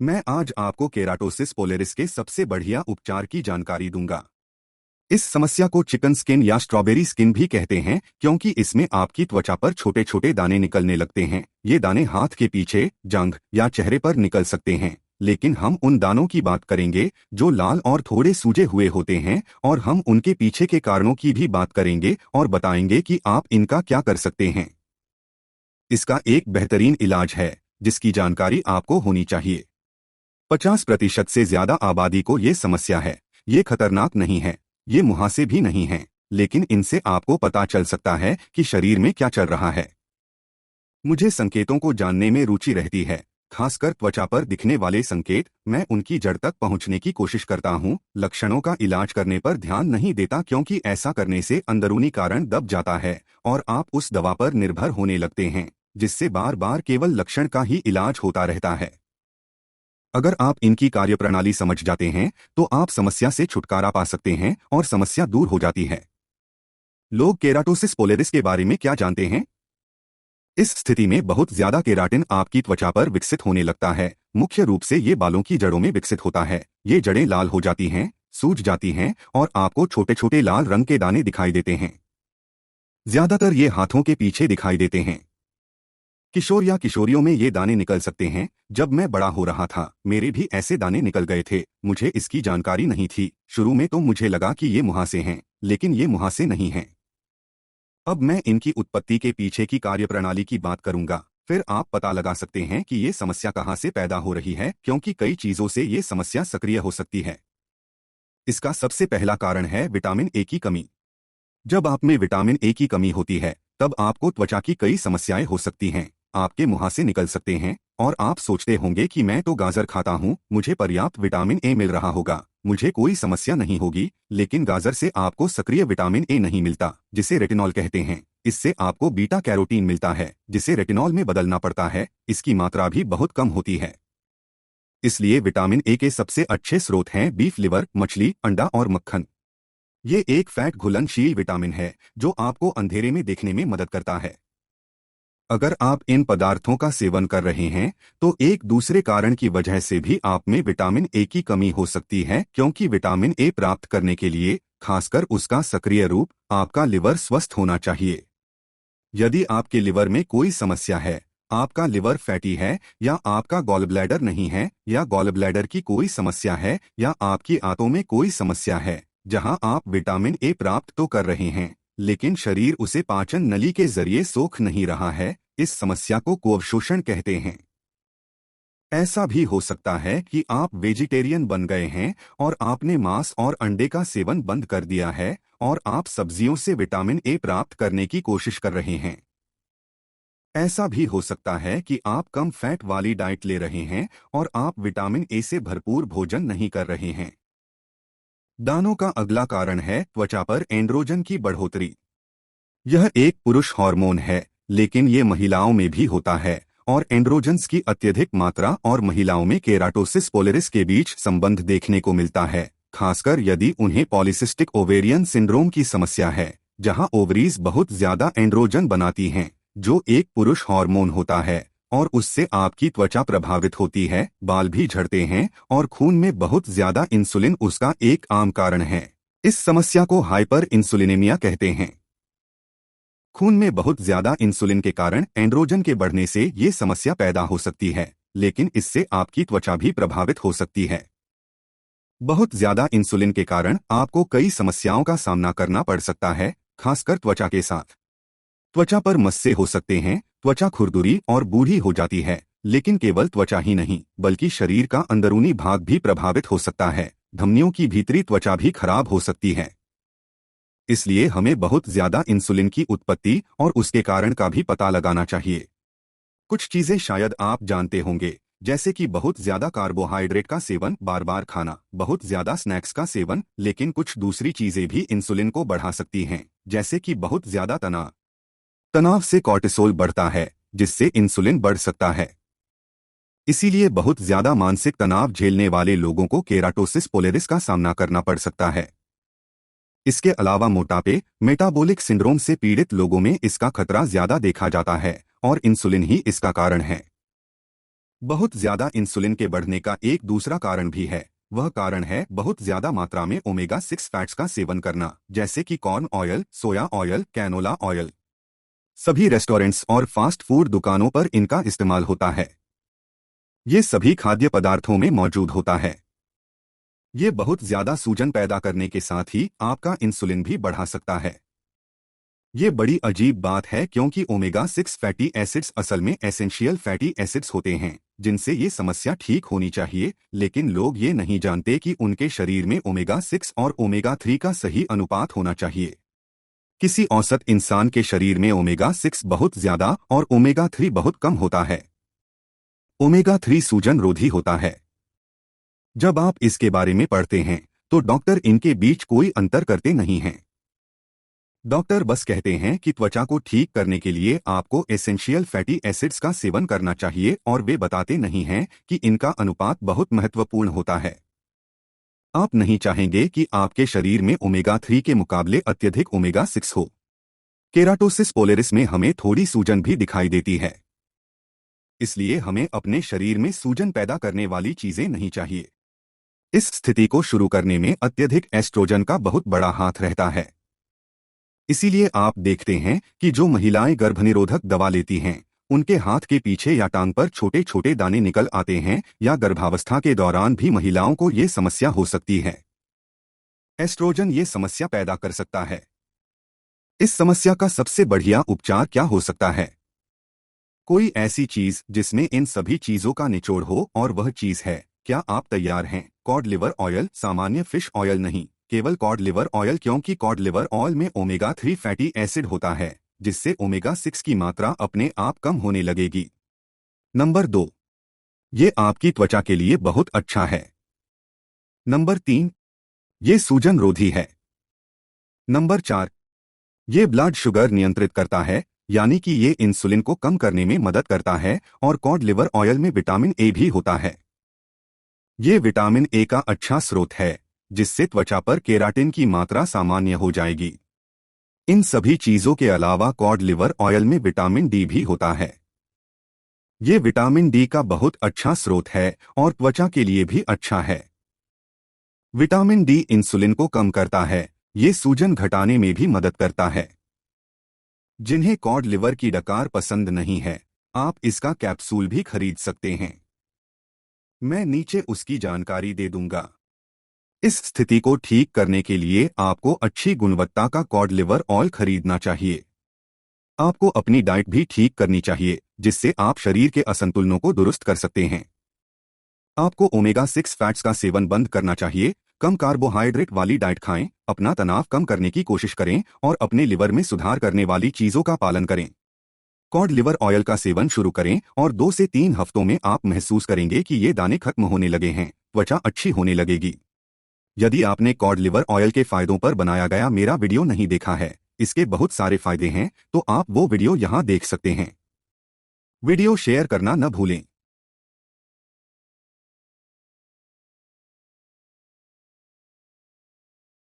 मैं आज आपको केराटोसिस पोलेरिस के सबसे बढ़िया उपचार की जानकारी दूंगा। इस समस्या को चिकन स्किन या स्ट्रॉबेरी स्किन भी कहते हैं क्योंकि इसमें आपकी त्वचा पर छोटे छोटे दाने निकलने लगते हैं। ये दाने हाथ के पीछे, जांघ या चेहरे पर निकल सकते हैं, लेकिन हम उन दानों की बात करेंगे जो लाल और थोड़े सूजे हुए होते हैं, और हम उनके पीछे के कारणों की भी बात करेंगे और बताएंगे कि आप इनका क्या कर सकते हैं। इसका एक बेहतरीन इलाज है जिसकी जानकारी आपको होनी चाहिए। 50% से ज्यादा आबादी को ये समस्या है। ये खतरनाक नहीं है, ये मुहासे भी नहीं है, लेकिन इनसे आपको पता चल सकता है कि शरीर में क्या चल रहा है। मुझे संकेतों को जानने में रुचि रहती है, खासकर त्वचा पर दिखने वाले संकेत। मैं उनकी जड़ तक पहुंचने की कोशिश करता हूं। लक्षणों का इलाज करने पर ध्यान नहीं देता क्योंकि ऐसा करने से अंदरूनी कारण दब जाता है और आप उस दवा पर निर्भर होने लगते हैं, जिससे बार बार केवल लक्षण का ही इलाज होता रहता है। अगर आप इनकी कार्यप्रणाली समझ जाते हैं तो आप समस्या से छुटकारा पा सकते हैं और समस्या दूर हो जाती है। लोग केराटोसिस पोलेरिस के बारे में क्या जानते हैं? इस स्थिति में बहुत ज्यादा केराटिन आपकी त्वचा पर विकसित होने लगता है। मुख्य रूप से ये बालों की जड़ों में विकसित होता है। ये जड़ें लाल हो जाती हैं, सूज जाती हैं और आपको छोटे छोटे लाल रंग के दाने दिखाई देते हैं। ज्यादातर ये हाथों के पीछे दिखाई देते हैं। किशोर या किशोरियों में ये दाने निकल सकते हैं। जब मैं बड़ा हो रहा था मेरे भी ऐसे दाने निकल गए थे। मुझे इसकी जानकारी नहीं थी। शुरू में तो मुझे लगा कि ये मुहासे हैं, लेकिन ये मुहासे नहीं हैं। अब मैं इनकी उत्पत्ति के पीछे की कार्यप्रणाली की बात करूंगा। फिर आप पता लगा सकते हैं कि ये समस्या कहाँ से पैदा हो रही है, क्योंकि कई चीजों से ये समस्या सक्रिय हो सकती है। इसका सबसे पहला कारण है विटामिन ए की कमी। जब आप में विटामिन ए की कमी होती है तब आपको त्वचा की कई समस्याएं हो सकती हैं। आपके मुहासे निकल सकते हैं और आप सोचते होंगे कि मैं तो गाजर खाता हूं, मुझे पर्याप्त विटामिन ए मिल रहा होगा, मुझे कोई समस्या नहीं होगी। लेकिन गाजर से आपको सक्रिय विटामिन ए नहीं मिलता, जिसे रेटिनॉल कहते हैं। इससे आपको बीटा कैरोटीन मिलता है, जिसे रेटिनॉल में बदलना पड़ता है। इसकी मात्रा भी बहुत कम होती है। इसलिए विटामिन ए के सबसे अच्छे स्रोत हैं बीफ लिवर, मछली, अंडा और मक्खन। ये एक फैट घुलनशील विटामिन है जो आपको अंधेरे में देखने में मदद करता है। अगर आप इन पदार्थों का सेवन कर रहे हैं तो एक दूसरे कारण की वजह से भी आप में विटामिन ए की कमी हो सकती है, क्योंकि विटामिन ए प्राप्त करने के लिए, खासकर उसका सक्रिय रूप, आपका लिवर स्वस्थ होना चाहिए। यदि आपके लिवर में कोई समस्या है, आपका लिवर फैटी है, या आपका गॉल ब्लैडर नहीं है, या गॉल ब्लैडर की कोई समस्या है, या आपकी आंतों में कोई समस्या है, जहां आप विटामिन ए प्राप्त तो कर रहे हैं लेकिन शरीर उसे पाचन नली के जरिए सोख नहीं रहा है, इस समस्या को कुअवशोषण कहते हैं। ऐसा भी हो सकता है कि आप वेजिटेरियन बन गए हैं और आपने मांस और अंडे का सेवन बंद कर दिया है और आप सब्जियों से विटामिन ए प्राप्त करने की कोशिश कर रहे हैं। ऐसा भी हो सकता है कि आप कम फैट वाली डाइट ले रहे हैं और आप विटामिन ए से भरपूर भोजन नहीं कर रहे हैं। दानों का अगला कारण है त्वचा पर एंड्रोजन की बढ़ोतरी। यह एक पुरुष हार्मोन है, लेकिन ये महिलाओं में भी होता है और एंड्रोजन्स की अत्यधिक मात्रा और महिलाओं में केराटोसिस पोलेरिस के बीच संबंध देखने को मिलता है, खासकर यदि उन्हें पॉलीसिस्टिक ओवेरियन सिंड्रोम की समस्या है, जहां ओवरीज बहुत ज्यादा एंड्रोजन बनाती हैं, जो एक पुरुष हार्मोन होता है, और उससे आपकी त्वचा प्रभावित होती है, बाल भी झड़ते हैं और खून में बहुत ज्यादा इंसुलिन उसका एक आम कारण है। इस समस्या को हाइपर इंसुलिनेमिया कहते हैं। खून में बहुत ज्यादा इंसुलिन के कारण एंड्रोजन के बढ़ने से ये समस्या पैदा हो सकती है, लेकिन इससे आपकी त्वचा भी प्रभावित हो सकती है। बहुत ज्यादा इंसुलिन के कारण आपको कई समस्याओं का सामना करना पड़ सकता है, खासकर त्वचा के साथ। त्वचा पर मस्से हो सकते हैं, त्वचा खुरदुरी और बूढ़ी हो जाती है, लेकिन केवल त्वचा ही नहीं बल्कि शरीर का अंदरूनी भाग भी प्रभावित हो सकता है। धमनियों की भीतरी त्वचा भी खराब हो सकती है। इसलिए हमें बहुत ज्यादा इंसुलिन की उत्पत्ति और उसके कारण का भी पता लगाना चाहिए। कुछ चीजें शायद आप जानते होंगे, जैसे कि बहुत ज्यादा कार्बोहाइड्रेट का सेवन, बार बार खाना, बहुत ज्यादा स्नैक्स का सेवन। लेकिन कुछ दूसरी चीजें भी इंसुलिन को बढ़ा सकती हैं, जैसे कि बहुत ज्यादा तनाव। तनाव से कॉर्टिसोल बढ़ता है, जिससे इंसुलिन बढ़ सकता है। इसीलिए बहुत ज्यादा मानसिक तनाव झेलने वाले लोगों को केराटोसिस पोलेरिस का सामना करना पड़ सकता है। इसके अलावा मोटापे, मेटाबॉलिक सिंड्रोम से पीड़ित लोगों में इसका खतरा ज्यादा देखा जाता है और इंसुलिन ही इसका कारण है। बहुत ज्यादा इंसुलिन के बढ़ने का एक दूसरा कारण भी है। वह कारण है बहुत ज्यादा मात्रा में ओमेगा 6 फैट्स का सेवन करना, जैसे कि corn oil, soya oil, canola oil. सभी रेस्टोरेंट्स और फास्ट फूड दुकानों पर इनका इस्तेमाल होता है। ये सभी खाद्य पदार्थों में मौजूद होता है। ये बहुत ज्यादा सूजन पैदा करने के साथ ही आपका इंसुलिन भी बढ़ा सकता है। ये बड़ी अजीब बात है क्योंकि ओमेगा 6 फैटी एसिड्स असल में एसेंशियल फैटी एसिड्स होते हैं, जिनसे ये समस्या ठीक होनी चाहिए, लेकिन लोग ये नहीं जानते कि उनके शरीर में ओमेगा 6 और ओमेगा 3 का सही अनुपात होना चाहिए। किसी औसत इंसान के शरीर में ओमेगा 6 बहुत ज्यादा और ओमेगा 3 बहुत कम होता है। ओमेगा 3 सूजन रोधी होता है। जब आप इसके बारे में पढ़ते हैं तो डॉक्टर इनके बीच कोई अंतर करते नहीं हैं। डॉक्टर बस कहते हैं कि त्वचा को ठीक करने के लिए आपको एसेंशियल फैटी एसिड्स का सेवन करना चाहिए, और वे बताते नहीं हैं कि इनका अनुपात बहुत महत्वपूर्ण होता है। आप नहीं चाहेंगे कि आपके शरीर में ओमेगा 3 के मुकाबले अत्यधिक ओमेगा 6 हो। केराटोसिस पोलेरिस में हमें थोड़ी सूजन भी दिखाई देती है, इसलिए हमें अपने शरीर में सूजन पैदा करने वाली चीजें नहीं चाहिए। इस स्थिति को शुरू करने में अत्यधिक एस्ट्रोजन का बहुत बड़ा हाथ रहता है। इसीलिए आप देखते हैं कि जो महिलाएं गर्भनिरोधक दवा लेती हैं, उनके हाथ के पीछे या टांग पर छोटे छोटे दाने निकल आते हैं, या गर्भावस्था के दौरान भी महिलाओं को ये समस्या हो सकती है। एस्ट्रोजन ये समस्या पैदा कर सकता है। इस समस्या का सबसे बढ़िया उपचार क्या हो सकता है? कोई ऐसी चीज जिसमें इन सभी चीजों का निचोड़ हो, और वह चीज है, क्या आप तैयार हैं? कॉड लिवर ऑयल, सामान्य फिश ऑयल नहीं, केवल कॉड लिवर ऑयल, क्योंकि कॉड लिवर ऑयल में ओमेगा 3 फैटी एसिड होता है, जिससे ओमेगा 6 की मात्रा अपने आप कम होने लगेगी। नंबर 2, ये आपकी त्वचा के लिए बहुत अच्छा है। नंबर 3, ये सूजन रोधी है। नंबर 4, ये ब्लड शुगर नियंत्रित करता है, यानी कि ये इंसुलिन को कम करने में मदद करता है, और कॉड लिवर ऑयल में विटामिन ए भी होता है। ये विटामिन ए का अच्छा स्रोत है, जिससे त्वचा पर केराटिन की मात्रा सामान्य हो जाएगी। इन सभी चीजों के अलावा कॉड लिवर ऑयल में विटामिन डी भी होता है। ये विटामिन डी का बहुत अच्छा स्रोत है और त्वचा के लिए भी अच्छा है। विटामिन डी इंसुलिन को कम करता है, ये सूजन घटाने में भी मदद करता है। जिन्हें कॉड लिवर की डकार पसंद नहीं है, आप इसका कैप्सूल भी खरीद सकते हैं। मैं नीचे उसकी जानकारी दे दूंगा। इस स्थिति को ठीक करने के लिए आपको अच्छी गुणवत्ता का कॉड लिवर ऑयल खरीदना चाहिए। आपको अपनी डाइट भी ठीक करनी चाहिए, जिससे आप शरीर के असंतुलनों को दुरुस्त कर सकते हैं। आपको ओमेगा 6 फैट्स का सेवन बंद करना चाहिए, कम कार्बोहाइड्रेट वाली डाइट खाएं, अपना तनाव कम करने की कोशिश करें, और अपने लिवर में सुधार करने वाली चीजों का पालन करें। कॉड लिवर ऑयल का सेवन शुरू करें, और 2 से 3 हफ्तों में आप महसूस करेंगे कि ये दाने खत्म होने लगे हैं, त्वचा अच्छी होने लगेगी। यदि आपने कॉड लिवर ऑयल के फायदों पर बनाया गया मेरा वीडियो नहीं देखा है, इसके बहुत सारे फायदे हैं, तो आप वो वीडियो यहाँ देख सकते हैं। वीडियो शेयर करना न भूलें।